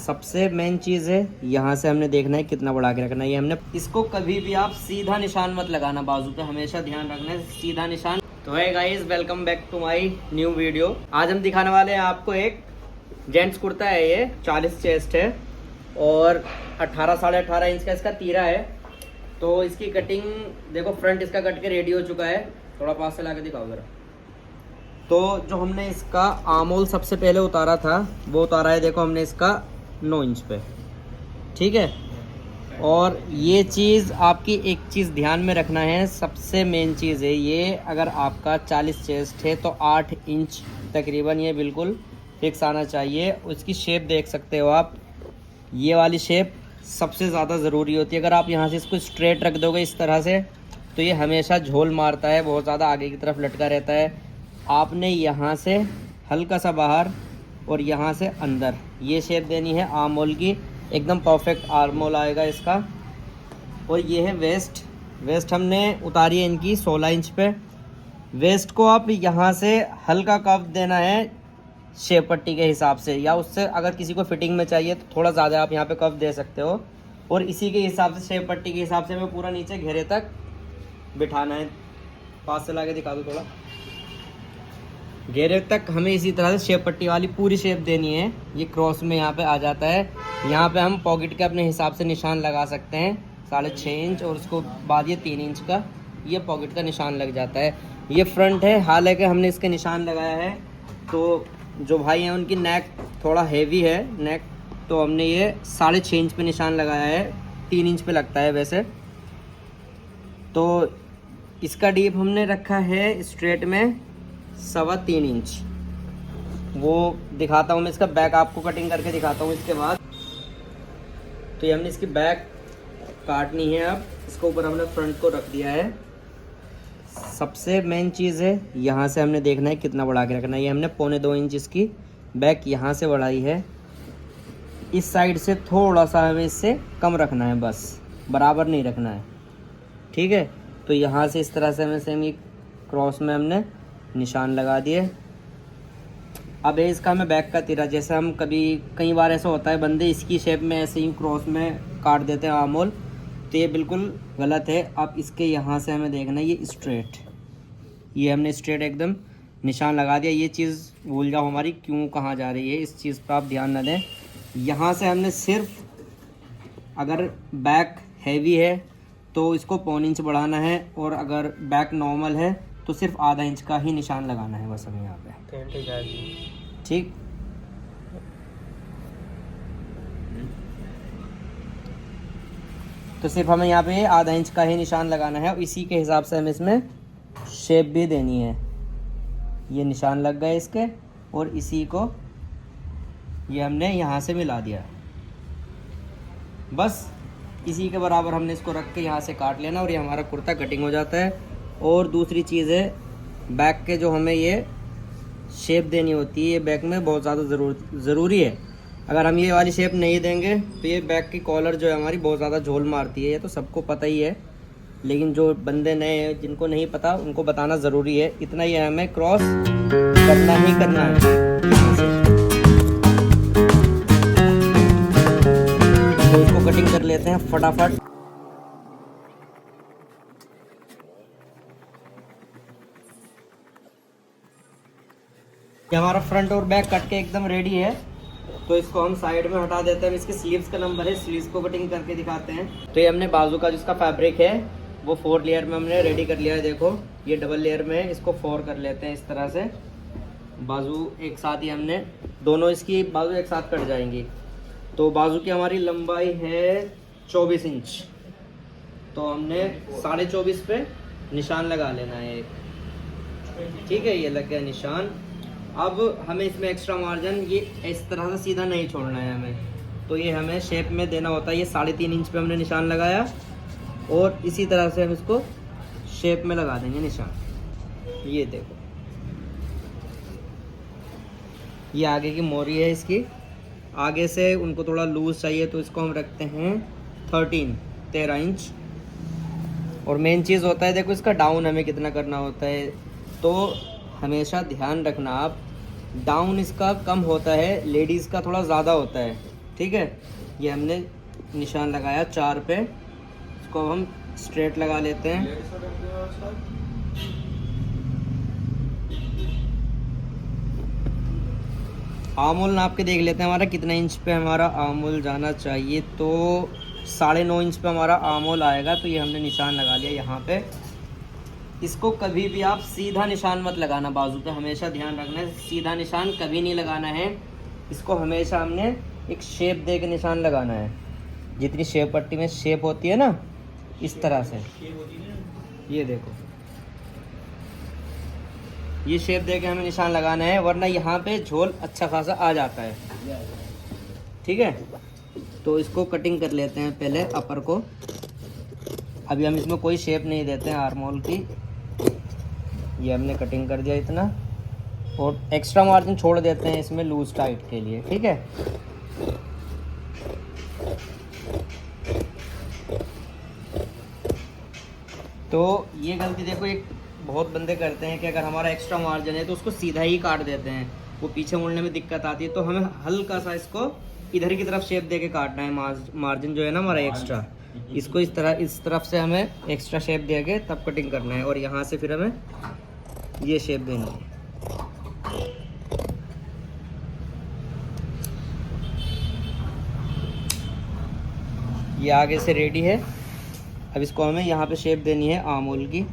सबसे मेन चीज़ है, यहाँ से हमने देखना है कितना बढ़ा के रखना है। ये हमने इसको कभी भी आप सीधा निशान मत लगाना बाजू पे, हमेशा ध्यान रखना है सीधा निशान। तो है guys, welcome back to my new video. आज हम दिखाने वाले हैं आपको एक जेंट्स कुर्ता है। ये 40 चेस्ट है और 18 साढ़े 18 इंच का इसका तीरा है। तो इसकी कटिंग देखो, फ्रंट इसका कट के रेडी हो चुका है। थोड़ा पास से ला के दिखाओ जरा। तो जो हमने इसका आमोल सबसे पहले उतारा था वो उतारा है, देखो हमने इसका 9 इंच पे, ठीक है। और ये चीज़ आपकी एक चीज़ ध्यान में रखना है, सबसे मेन चीज़ है ये, अगर आपका 40 चेस्ट है तो 8 इंच तकरीबन ये बिल्कुल फिक्स आना चाहिए। उसकी शेप देख सकते हो आप, ये वाली शेप सबसे ज़्यादा ज़रूरी होती है। अगर आप यहाँ से इसको स्ट्रेट रख दोगे इस तरह से तो ये हमेशा झोल मारता है, बहुत ज़्यादा आगे की तरफ लटका रहता है। आपने यहाँ से हल्का सा बाहर और यहाँ से अंदर ये शेप देनी है आर्मोल की, एकदम परफेक्ट आर्मोल आएगा इसका। और ये है वेस्ट। वेस्ट हमने उतारी है इनकी 16 इंच पे। वेस्ट को आप यहाँ से हल्का कव देना है शेप पट्टी के हिसाब से, या उससे अगर किसी को फिटिंग में चाहिए तो थोड़ा ज़्यादा आप यहाँ पे कव दे सकते हो। और इसी के हिसाब से, शेप पट्टी के हिसाब से हमें पूरा नीचे घेरे तक बिठाना है। पास से ला के दिखा दो थोड़ा। घेरे तक हमें इसी तरह से शेप पट्टी वाली पूरी शेप देनी है। ये क्रॉस में यहाँ पे आ जाता है। यहाँ पे हम पॉकेट के अपने हिसाब से निशान लगा सकते हैं 6.5 इंच, और उसको बाद ये 3 इंच का ये पॉकेट का निशान लग जाता है। ये फ्रंट है, हालांकि हमने इसके निशान लगाया है तो जो भाई हैं उनकी नेक थोड़ा हैवी है नेक, तो हमने ये 6.5 इंच पे निशान लगाया है। 3 इंच पे लगता है वैसे। तो इसका डीप हमने रखा है स्ट्रेट में 3.25 इंच। वो दिखाता हूँ मैं, इसका बैक आपको कटिंग करके दिखाता हूँ इसके बाद। तो ये हमने इसकी बैक काटनी है। अब इसको ऊपर हमने फ्रंट को रख दिया है। सबसे मेन चीज़ है, यहाँ से हमने देखना है कितना बढ़ा के रखना है। ये हमने 1.25 इंच इसकी बैक यहाँ से बढ़ाई है। इस साइड से थोड़ा सा हमें इससे कम रखना है, बस बराबर नहीं रखना है, ठीक है। तो यहाँ से इस तरह से हमें सेम ये क्रॉस में हमने निशान लगा दिए। अब है इसका हमें बैक का तीरा। जैसे हम कई बार ऐसा होता है बंदे इसकी शेप में ऐसे ही क्रॉस में काट देते हैं आमोल, तो ये बिल्कुल गलत है। अब इसके यहाँ से हमें देखना है ये स्ट्रेट, ये हमने स्ट्रेट एकदम निशान लगा दिया। ये चीज़ भूल जाओ हमारी क्यों कहाँ जा रही है, इस चीज़ पर आप ध्यान न दें। यहाँ से हमने सिर्फ, अगर बैक हैवी है तो इसको 1.25 इंच बढ़ाना है, और अगर बैक नॉर्मल है तो सिर्फ ½ इंच का ही निशान लगाना है बस हमें यहाँ पे, ठीक। तो सिर्फ हमें यहाँ पे ½ इंच का ही निशान लगाना है, और इसी के हिसाब से हमें इसमें शेप भी देनी है। ये निशान लग गए इसके, और इसी को ये हमने यहाँ से मिला दिया। बस इसी के बराबर हमने इसको रख के यहाँ से काट लेना, और ये हमारा कुर्ता कटिंग हो जाता है। और दूसरी चीज़ है, बैक के जो हमें ये शेप देनी होती है, ये बैक में बहुत ज़्यादा ज़रूरी है। अगर हम ये वाली शेप नहीं देंगे तो ये बैक की कॉलर जो है हमारी बहुत ज़्यादा झोल मारती है। ये तो सबको पता ही है, लेकिन जो बंदे नए हैं जिनको नहीं पता उनको बताना ज़रूरी है। इतना ही हमें क्रॉस करना ही करना है यहाँ से। तो इसको कटिंग कर लेते हैं फटाफट। ये हमारा फ्रंट और बैक कट के एकदम रेडी है। तो इसको हम साइड में हटा देते हैं। इसके स्लीव्स का नंबर है, स्लीव्स को कटिंग करके दिखाते हैं। तो ये हमने बाजू का जिसका फैब्रिक है वो 4 लेयर में हमने रेडी कर लिया है। देखो ये डबल लेयर में है, इसको 4 कर लेते हैं इस तरह से। बाजू एक साथ ही हमने दोनों इसकी बाजू एक साथ कट जाएंगी। तो बाजू की हमारी लंबाई है 24 इंच। तो हमने 24.5 पे निशान लगा लेना है एक, ठीक है। ये लग गया निशान। अब हमें इसमें एक्स्ट्रा मार्जिन ये इस तरह से सीधा नहीं छोड़ना है हमें, तो ये हमें शेप में देना होता है। ये 3.5 इंच पे हमने निशान लगाया, और इसी तरह से हम इसको शेप में लगा देंगे निशान। ये देखो, ये आगे की मोरी है इसकी। आगे से उनको थोड़ा लूज चाहिए तो इसको हम रखते हैं 13 इंच। और मेन चीज़ होता है, देखो इसका डाउन हमें कितना करना होता है। तो हमेशा ध्यान रखना आप, डाउन इसका कम होता है, लेडीज़ का थोड़ा ज़्यादा होता है, ठीक है, ये हमने निशान लगाया 4 पे। इसको हम स्ट्रेट लगा लेते हैं। आर्महोल नाप के देख लेते हैं हमारा कितना इंच पे हमारा आर्महोल जाना चाहिए। तो 9.5 इंच पे हमारा आर्महोल आएगा। तो ये हमने निशान लगा लिया यहाँ पे। इसको कभी भी आप सीधा निशान मत लगाना बाजू पे, हमेशा ध्यान रखना है सीधा निशान कभी नहीं लगाना है। इसको हमेशा हमने एक शेप दे के निशान लगाना है, जितनी शेप पट्टी में शेप होती है ना, इस तरह से। ये देखो, ये शेप दे के हमें निशान लगाना है, वरना यहाँ पे झोल अच्छा खासा आ जाता है। ठीक है, तो इसको कटिंग कर लेते हैं पहले अपर को। अभी हम इसमें कोई शेप नहीं देते हैं आर्महोल की। ये हमने कटिंग कर दिया इतना, और एक्स्ट्रा मार्जिन छोड़ देते हैं इसमें लूज टाइट के लिए। ठीक है, तो ये गलती देखो एक बहुत बंदे करते हैं कि अगर हमारा एक्स्ट्रा मार्जिन है तो उसको सीधा ही काट देते हैं, वो पीछे मुड़ने में दिक्कत आती है। तो हमें हल्का सा इसको इधर की तरफ शेप दे के काटना है। मार्जिन जो है ना हमारा एक्स्ट्रा, इसको इस तरफ से हमें एक्स्ट्रा शेप दे के तब कटिंग करना है, और यहाँ से फिर हमें ये शेप देनी है। ये आगे से रेडी है। अब इसको हमें यहाँ पे शेप देनी है आर्महोल की।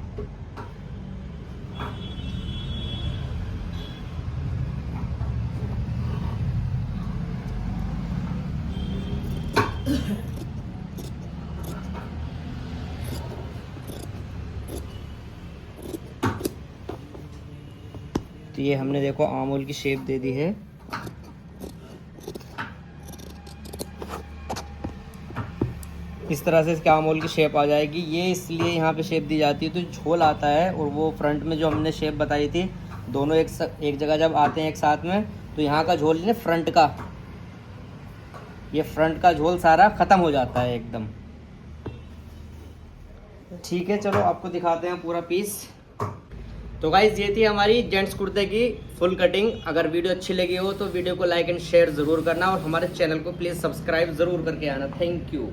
तो ये हमने देखो आर्महोल की शेप दे दी है। इस तरह से इसके आर्महोल की शेप आ जाएगी। ये इसलिए यहाँ पे शेप दी जाती है तो झोल आता है, और वो फ्रंट में जो हमने शेप बताई थी, दोनों एक जगह जब आते हैं एक साथ में, तो यहाँ का झोल ने फ्रंट का, ये फ्रंट का झोल सारा ख़त्म हो जाता है एकदम। ठीक है, चलो आपको दिखाते हैं पूरा पीस। तो गाइज ये थी हमारी जेंट्स कुर्ते की फुल कटिंग। अगर वीडियो अच्छी लगी हो तो वीडियो को लाइक एंड शेयर ज़रूर करना, और हमारे चैनल को प्लीज़ सब्सक्राइब ज़रूर करके आना। Thank you.